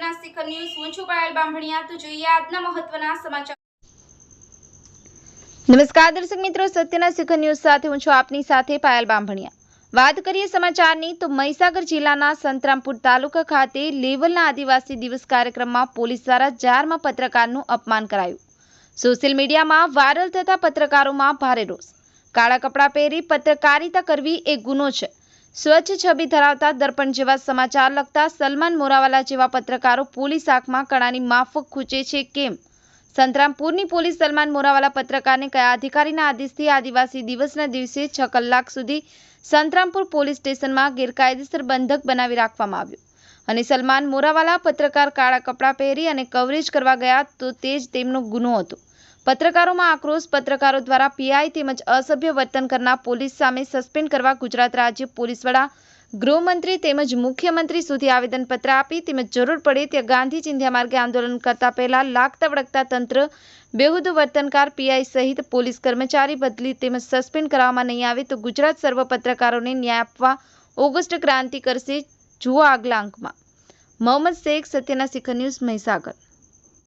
સત્યના શિખર ન્યૂઝ હું છું પાયલ બામણિયા। તો જોઈએ આજના મહત્વના સમાચાર। નમસ્કાર દર્શક મિત્રો, સત્યના શિખર ન્યૂઝ સાથે હું છું આપની સાથે પાયલ બામણિયા। વાત કરીએ સમાચારની તો મહીસાગર જિલ્લાના સંતરામપુર તાલુકા ખાતે લેવલના આદિવાસી દિવસ કાર્યક્રમમાં પોલીસ દ્વારા જાહેરમાં પત્રકારનું અપમાન કરાયું। સોશિયલ મીડિયામાં વાયરલ થતા પત્રકારોમાં ભારે રોષ। કાળા કપડાં પહેરી પત્રકારિતા કરવી એ ગુનો છે। સ્વચ્છ છબી ધરાવતા દર્પણ જેવા સમાચાર લખતા સલમાન મોરાવાલા જેવા પત્રકારો પોલીસ આંખમાં કણાની માફક ખૂંચે છે કેમ? સંતરામપુરની પોલીસ સલમાન મોરાવાલા પત્રકારને કયા અધિકારીના આદેશથી આદિવાસી દિવસના દિવસે 6 કલાક સુધી સંતરામપુર પોલીસ સ્ટેશનમાં ગેરકાયદેસર બંધક બનાવી રાખવામાં આવ્યો અને સલમાન મોરાવાલા પત્રકાર કાળા કપડાં પહેરી અને કવરેજ કરવા ગયા તો તે જ તેમનો ગુનો હતો। પત્રકારોમાં આક્રોશ। પત્રકારો દ્વારા પીઆઈ તેમજ અસભ્ય વર્તન કરનાર પોલીસ સામે સસ્પેન્ડ કરવા ગુજરાત રાજ્ય પોલીસ વડા, ગૃહમંત્રી તેમજ મુખ્યમંત્રી સુધી આવેદનપત્ર આપી તેમજ જરૂર પડે ત્યાં ગાંધી ચિંધ્યા માર્ગે આંદોલન કરતા પહેલા લાગતા વળગતા તંત્ર બેહુદુ વર્તનકાર પીઆઈ સહિત પોલીસ કર્મચારી બદલી તેમજ સસ્પેન્ડ કરવામાં નહીં આવે તો ગુજરાત સર્વ પત્રકારોને ન્યાય આપવા ઓગસ્ટ ક્રાંતિ કરશે। જુઓ આગલા અંકમાં। મોહમ્મદ શેખ, સત્યના શિખર ન્યૂઝ, મહીસાગર।